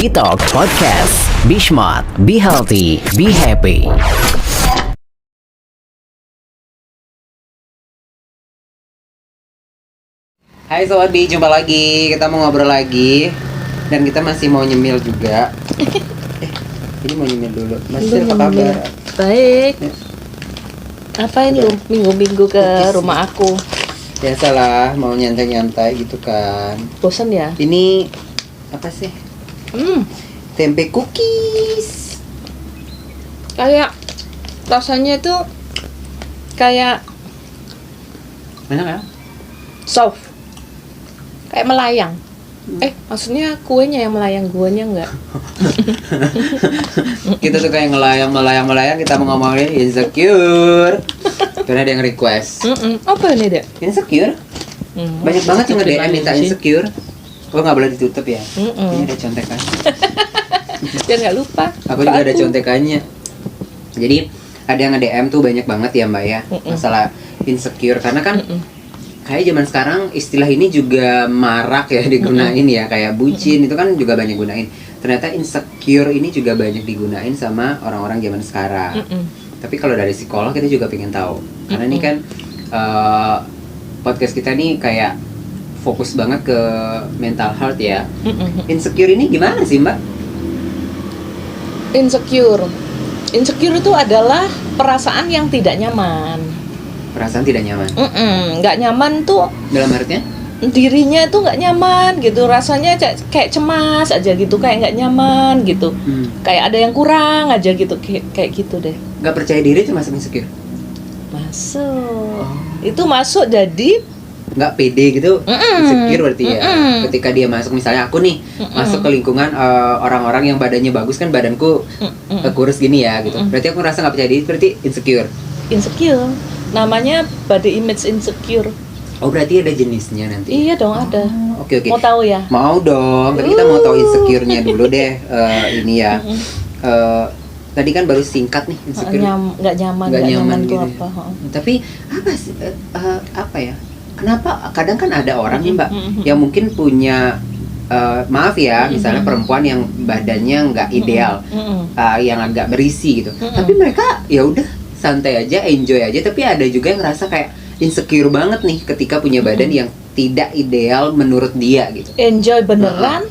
Bitalk Podcast. Be smart, be healthy, be happy. Hai Sobat Bi, jumpa lagi. Kita mau ngobrol lagi. Dan kita masih mau nyemil juga. Ini mau nyemil dulu. Mas Sil, apa kabar? Baik. Apain lu minggu-minggu ke rumah aku? Biasalah, mau nyantai-nyantai gitu kan. Bosan ya? Ini apa sih? Tempe cookies. Kayak rasanya itu kayak Enak ya? soft. Kayak melayang. Maksudnya kuenya yang melayang, guanya enggak. Kita tuh kayak melayang, kita mau ngomongin insecure. Karena ada yang request. Apa ini, Dek? Insecure? Banyak banget yang nge-DM minta insecure. Oh, nggak boleh ditutup ya? Ini ada contekan. Biar nggak lupa. Aku juga ada contekannya. Jadi ada yang nge-DM tuh banyak banget ya Mbak ya, masalah insecure. Karena kan kayak zaman sekarang istilah ini juga marak ya digunain ya. Kayak bucin itu kan juga banyak gunain. Ternyata insecure ini juga banyak digunain sama orang-orang zaman sekarang. Tapi kalau dari psikolog kita juga pengen tahu. Karena ini kan podcast kita nih kayak fokus banget ke mental health ya. Insecure ini gimana sih Mbak? Insecure itu adalah perasaan yang tidak nyaman. Perasaan tidak nyaman. Nggak nyaman tuh Dalam artinya? dirinya itu nggak nyaman gitu, rasanya kayak cemas aja gitu, kayak nggak nyaman gitu, kayak ada yang kurang aja gitu, kayak gitu deh. Nggak percaya diri itu masuk insecure? Masuk. Itu masuk jadi Nggak pede gitu, insecure berarti ya. Ketika dia masuk, misalnya aku nih masuk ke lingkungan orang-orang yang badannya bagus, kan badanku kurus gini ya gitu. Berarti aku ngerasa nggak percaya diri, berarti insecure. Namanya body image insecure. Oh, berarti ada jenisnya nanti. Iya dong, ada. Oke. Mau tahu ya? Mau dong. Tapi kita mau tahu insecure-nya dulu deh. Ini ya. Tadi kan baru singkat nih insecure. Nggak nyaman itu gitu apa? Ya. Tapi apa sih? Apa ya? Kenapa? Kadang kan ada orang nih Mbak yang mungkin punya maaf ya, misalnya perempuan yang badannya nggak ideal, yang agak berisi gitu. Tapi mereka ya udah santai aja, enjoy aja. Tapi ada juga yang ngerasa kayak insecure banget nih ketika punya badan yang tidak ideal menurut dia gitu. Enjoy beneran?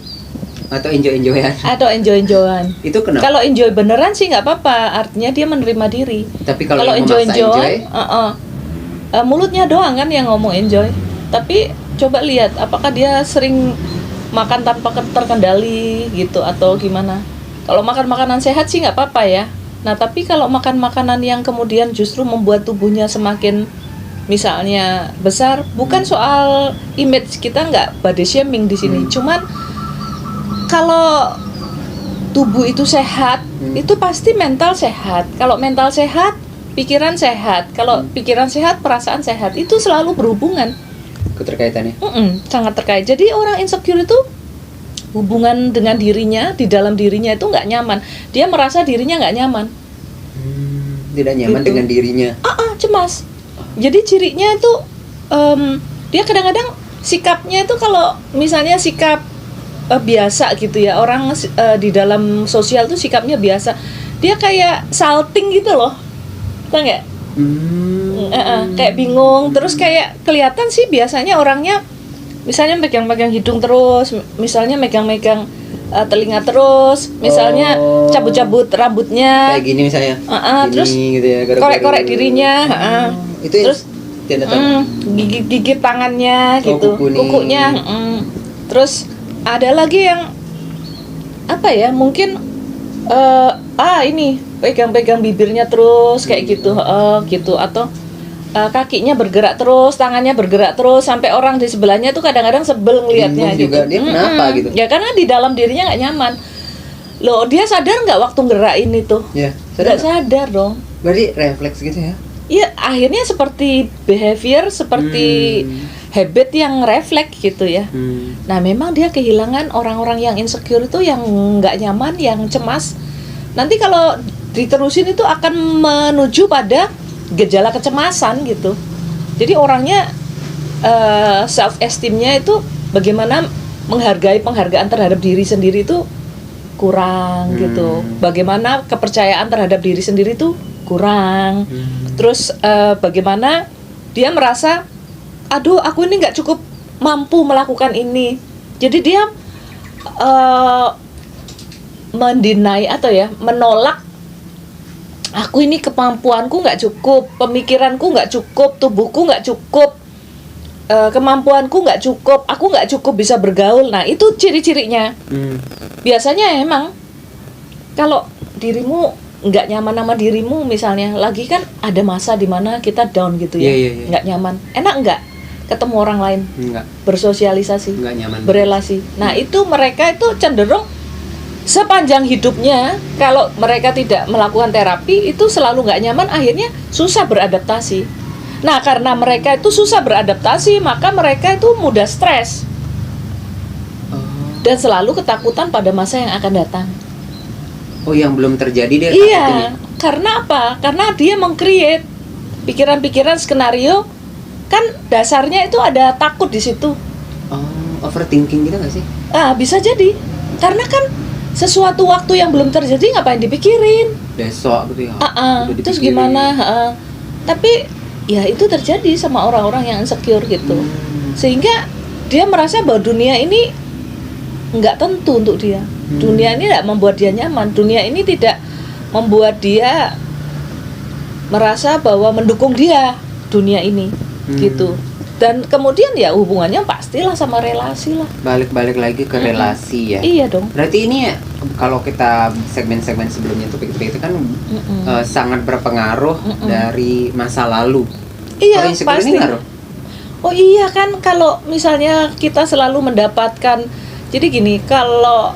Atau enjoy-enjoyan? Atau enjoy-enjoyan. Itu kenapa? Kalau enjoy beneran sih nggak apa-apa, artinya dia menerima diri. Tapi kalau enjoy, mulutnya doang kan yang ngomong enjoy. Tapi coba lihat apakah dia sering makan tanpa terkendali gitu atau gimana. Kalau makan makanan sehat sih nggak apa-apa ya. Nah tapi kalau makan makanan yang kemudian justru membuat tubuhnya semakin misalnya besar, bukan soal image, kita nggak body shaming di sini. Cuman kalau tubuh itu sehat, itu pasti mental sehat. Kalau mental sehat, pikiran sehat. Kalau pikiran sehat, perasaan sehat. Itu selalu berhubungan. Keterkaitannya? Sangat terkait. Jadi orang insecure itu hubungan dengan dirinya, di dalam dirinya itu nggak nyaman. Dia merasa dirinya nggak nyaman. Tidak nyaman gitu. Dengan dirinya. Cemas. Jadi cirinya itu dia kadang-kadang sikapnya itu kalau misalnya sikap biasa gitu ya, orang di dalam sosial tuh sikapnya biasa, dia kayak salting gitu loh, tau nggak? Kayak bingung, terus kayak kelihatan sih biasanya orangnya misalnya megang-megang hidung terus, misalnya megang-megang telinga terus, misalnya cabut-cabut rambutnya kayak gini misalnya, gini, terus gitu ya, korek-korek dirinya, itu terus gigit tangannya gitu, kukunya, terus ada lagi yang apa ya, mungkin ini pegang-pegang bibirnya terus kayak gitu, gitu, atau kakinya bergerak terus, tangannya bergerak terus, sampai orang di sebelahnya tuh kadang-kadang sebel ngelihatnya gitu. Juga, dia kenapa gitu? Ya karena di dalam dirinya nggak nyaman. Loh, dia sadar nggak waktu ngerain itu? Ya, nggak sadar dong. Berarti refleks gitu ya? Iya, akhirnya seperti behavior, seperti habit yang refleks gitu ya. Nah, memang dia kehilangan orang-orang yang insecure itu, yang nggak nyaman, yang cemas. Nanti kalau diterusin itu akan menuju pada gejala kecemasan gitu. Jadi orangnya self esteemnya itu bagaimana menghargai penghargaan terhadap diri sendiri itu kurang gitu. Bagaimana kepercayaan terhadap diri sendiri tuh kurang. Terus bagaimana dia merasa, aduh aku ini nggak cukup mampu melakukan ini. Jadi dia mendinai atau ya menolak, aku ini kemampuanku nggak cukup, pemikiranku nggak cukup, tubuhku nggak cukup, kemampuanku nggak cukup, aku nggak cukup bisa bergaul. Nah itu ciri-cirinya. Biasanya emang kalau dirimu nggak nyaman sama dirimu misalnya, lagi kan ada masa dimana kita down gitu ya, nggak nyaman, enak nggak ketemu orang lain, bersosialisasi, nggak nyaman, berelasi. Nah itu mereka itu cenderung sepanjang hidupnya kalau mereka tidak melakukan terapi itu selalu nggak nyaman, akhirnya susah beradaptasi. Nah karena mereka itu susah beradaptasi, maka mereka itu mudah stres dan selalu ketakutan pada masa yang akan datang. Oh, yang belum terjadi dia Iya, takutin. karena apa? Karena dia meng-create pikiran-pikiran skenario, kan dasarnya itu ada takut di situ. Overthinking gitu nggak sih? Bisa jadi, karena kan sesuatu waktu yang belum terjadi ngapain dipikirin? Besok gitu ya. Terus gimana? Tapi ya itu terjadi sama orang-orang yang insecure gitu. Sehingga dia merasa bahwa dunia ini nggak tentu untuk dia. Dunia ini tidak membuat dia nyaman. Dunia ini tidak membuat dia merasa bahwa mendukung dia dunia ini gitu. Dan kemudian ya hubungannya pastilah sama relasi lah. Balik lagi ke relasi ya. Iya dong. Berarti ini ya, kalau kita segmen-segmen sebelumnya topik-topik itu kan sangat berpengaruh dari masa lalu. Iya, kalau insecure pasti. Ini ngaruh? Oh iya kan, kalau misalnya kita selalu mendapatkan, jadi gini, kalau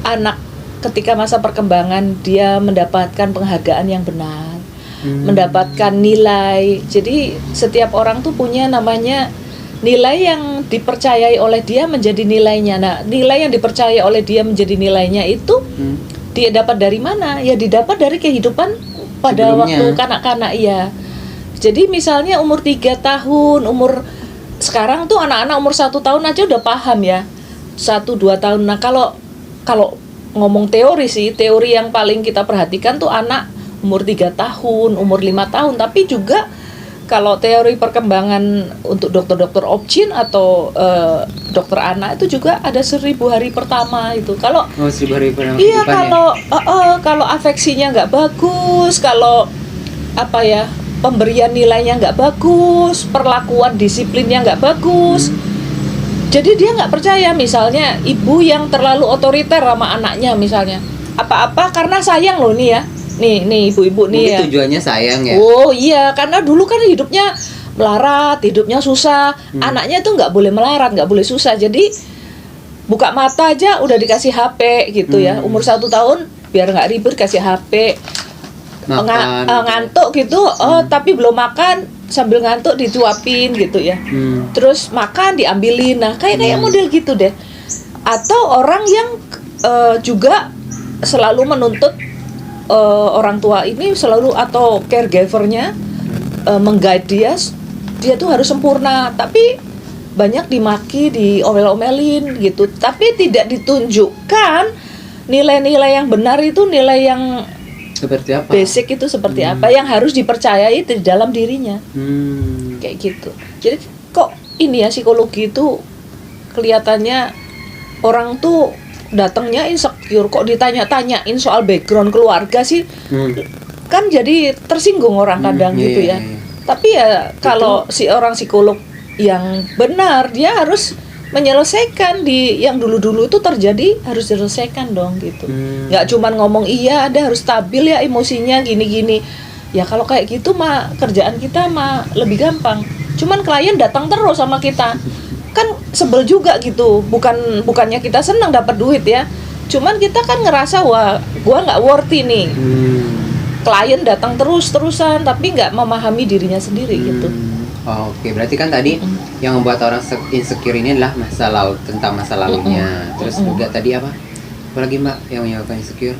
anak ketika masa perkembangan dia mendapatkan penghargaan yang benar, mendapatkan nilai. Jadi setiap orang tuh punya namanya nilai yang dipercayai oleh dia menjadi nilainya. Nah, nilai yang dipercayai oleh dia menjadi nilainya itu dia dapat dari mana? Ya didapat dari kehidupan pada sebelumnya. Waktu kanak-kanak ya. Jadi misalnya umur 3 tahun, sekarang tuh anak-anak umur 1 tahun aja udah paham ya. 1-2 tahun. Nah, kalau ngomong teori sih, teori yang paling kita perhatikan tuh anak umur 3 tahun, umur 5 tahun, tapi juga kalau teori perkembangan untuk dokter-dokter obgyn atau dokter anak itu juga ada 1000 hari pertama itu. Kalau 1000 hari pertama. Iya, kalau afeksinya nggak bagus, kalau pemberian nilainya nggak bagus, perlakuan disiplinnya nggak bagus. Jadi dia nggak percaya, misalnya ibu yang terlalu otoriter sama anaknya misalnya. Apa-apa karena sayang loh nih ya. Nih ibu-ibu nih ya. Tujuannya sayang ya. Oh iya, karena dulu kan hidupnya melarat, hidupnya susah. Anaknya tuh nggak boleh melarat, nggak boleh susah. Jadi buka mata aja udah dikasih HP gitu ya. Umur 1 tahun biar nggak ribet kasih HP. Ngantuk gitu, tapi belum makan, sambil ngantuk dicuapin gitu ya. Terus makan diambilin. Nah kayak model gitu deh. Atau orang yang juga selalu menuntut orang tua ini selalu, atau caregivernya mengguide dia tuh harus sempurna, tapi banyak dimaki, diomel-omelin gitu, tapi tidak ditunjukkan nilai-nilai yang benar itu, nilai yang seperti apa? Basic itu seperti apa yang harus dipercayai di dalam dirinya. Kayak gitu. Jadi kok ini ya, psikologi itu kelihatannya orang tuh datangnya insecure, kok ditanya-tanyain soal background keluarga sih. Kan jadi tersinggung orang kadang gitu ya. Tapi ya kalau si orang psikolog yang benar, dia harus menyelesaikan di yang dulu-dulu itu terjadi, harus diselesaikan dong gitu. Nggak cuman ngomong iya, ada harus stabil ya emosinya gini-gini. Ya kalau kayak gitu mah kerjaan kita mah lebih gampang. Cuman klien datang terus sama kita, kan sebel juga gitu. Bukannya kita senang dapat duit ya. Cuman kita kan ngerasa, wah gua nggak worthy nih. Klien datang terus-terusan tapi nggak memahami dirinya sendiri gitu. Oke, berarti kan tadi yang membuat orang insecure ini adalah tentang masa lalunya. Terus juga tadi apa? Apalagi Mbak yang menyebabkan insecure?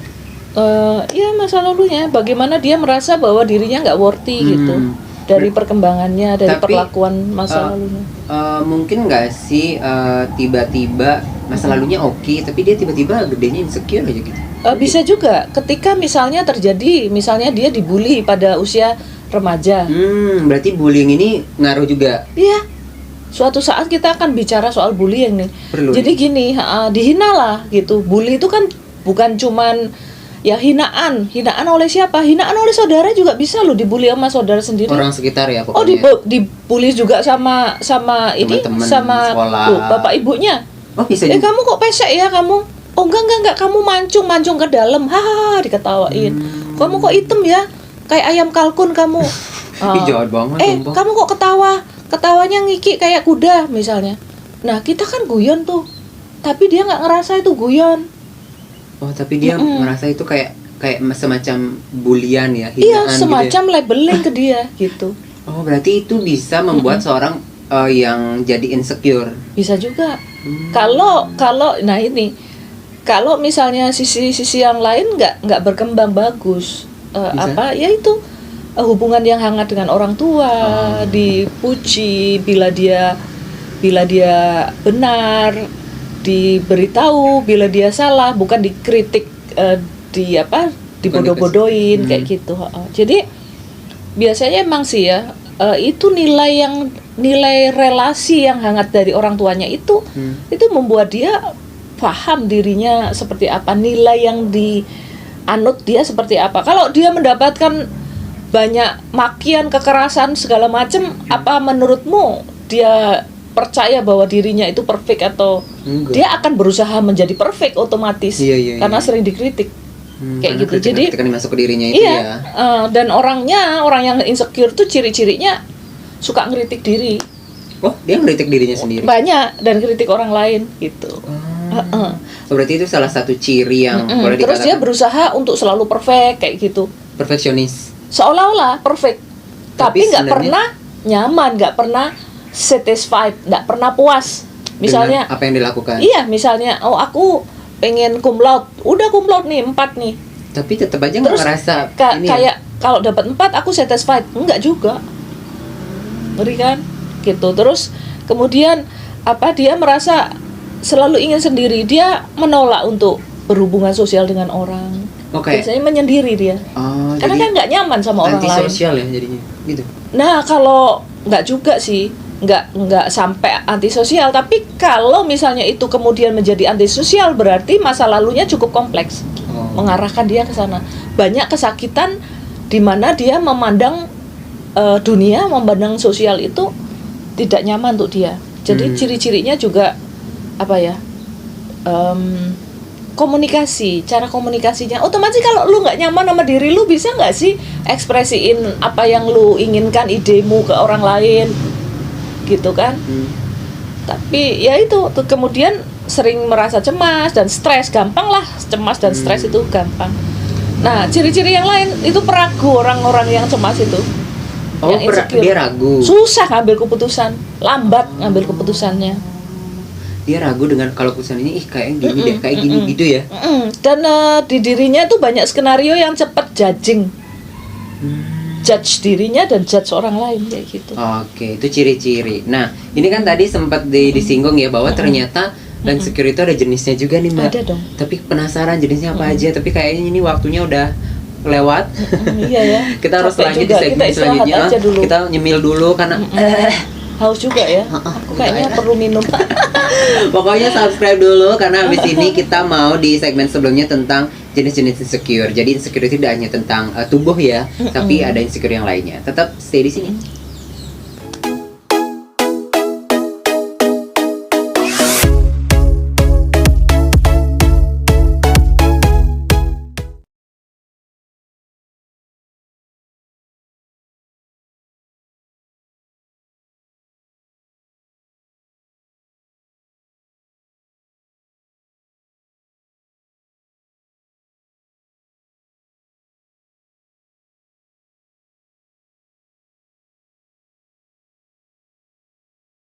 Ya masa lalunya, bagaimana dia merasa bahwa dirinya nggak worthy gitu dari perkembangannya, dari perlakuan masa lalunya. Mungkin nggak sih tiba-tiba masa lalunya oke, tapi dia tiba-tiba gedenya insecure aja gitu. Bisa juga ketika misalnya dia dibully pada usia remaja. Berarti bullying ini ngaruh juga. Iya. Suatu saat kita akan bicara soal bullying nih. Perlu. Jadi gini, dihina lah gitu. Bully itu kan bukan cuman ya hinaan oleh siapa? Hinaan oleh saudara juga bisa loh, dibully sama saudara sendiri. Orang sekitar ya pokoknya. Oh, dibully juga sama Teman-teman sama sekolah. bapak ibunya. Oh bisa juga. Kamu kok pesek ya kamu? Oh enggak, kamu mancung ke dalam. Hahaha, diketawain. Kamu kok hitam ya? Kayak ayam kalkun kamu. Ih, jahat banget. Sumpah. Kamu kok ketawanya ngiki kayak kuda misalnya. Nah, kita kan guyon tuh. Tapi dia nggak ngerasa itu guyon. Oh, tapi dia merasa itu kayak semacam bulian ya, Iya, hinaan semacam gitu ya. labeling ke dia gitu. Oh, berarti itu bisa membuat seorang yang jadi insecure. Bisa juga. Kalau misalnya sisi yang lain nggak berkembang bagus, ya itu hubungan yang hangat dengan orang tua, dipuji bila dia benar, diberitahu bila dia salah, bukan dikritik, dibodoh-bodohin kayak gitu. Jadi biasanya emang sih ya, itu nilai relasi yang hangat dari orang tuanya itu membuat dia paham dirinya seperti apa, nilai yang dianut dia seperti apa. Kalau dia mendapatkan banyak makian, kekerasan segala macam, apa menurutmu dia percaya bahwa dirinya itu perfect atau dia akan berusaha menjadi perfect otomatis? Iya. Karena sering dikritik. Kayak gitu. Jadi kan masuk ke dirinya itu ya. Dan orang yang insecure tuh ciri-cirinya suka ngeritik diri. Oh, dia ngeritik dirinya sendiri. Banyak, dan kritik orang lain gitu. Berarti itu salah satu ciri yang boleh dikatakan. Terus dia berusaha untuk selalu perfect kayak gitu. Perfeksionis. Seolah-olah perfect, tapi nggak pernah nyaman, nggak pernah satisfied, nggak pernah puas. Misalnya dengan apa yang dilakukan. Iya, misalnya aku pengen cum laude, udah cum laude nih 4 nih. Tapi tetap aja nggak ngerasa kayak kalau dapat 4 aku satisfied, enggak juga. Ngeri kan? Gitu. Terus kemudian dia merasa selalu ingin sendiri, dia menolak untuk berhubungan sosial dengan orang. Biasanya menyendiri dia. Karena kan nggak nyaman sama orang lain. Antisosial ya jadinya, gitu. Nah, kalau nggak juga sih, nggak sampai antisosial, tapi kalau misalnya itu kemudian menjadi antisosial, berarti masa lalunya cukup kompleks, mengarahkan dia ke sana. Banyak kesakitan di mana dia memandang dunia, memandang sosial itu tidak nyaman untuk dia. Jadi ciri-cirinya juga komunikasi, cara komunikasinya. Otomatis kalau lu nggak nyaman sama diri lu, bisa nggak sih ekspresiin apa yang lu inginkan, idemu ke orang lain, gitu kan? Tapi ya itu kemudian sering merasa cemas dan stres, gampang lah cemas dan stres itu gampang. Nah, ciri-ciri yang lain itu peragu, orang-orang yang cemas itu. Dia ragu. Susah ngambil keputusan, lambat ngambil keputusannya. Dia ragu dengan kalau keputusan ini kayak gini deh, kayak gini gitu ya. Dan di dirinya tuh banyak skenario yang cepat judging. Judge dirinya dan judge orang lain kayak gitu. Oke, itu ciri-ciri. Nah, ini kan tadi sempat disinggung ya bahwa ternyata insecure itu ada jenisnya juga nih, Mbak. Ada dong. Tapi penasaran jenisnya apa aja, tapi kayaknya ini waktunya udah lewat. Iya ya. Kita harus lanjut di segmen selanjutnya. Kita nyemil dulu karena haus juga ya. Aku kayaknya perlu minum. Pokoknya subscribe dulu karena habis ini kita mau di segmen sebelumnya tentang jenis-jenis insecure. Jadi insecure tidak hanya tentang tubuh ya, tapi ada insecure yang lainnya. Tetap stay di sini.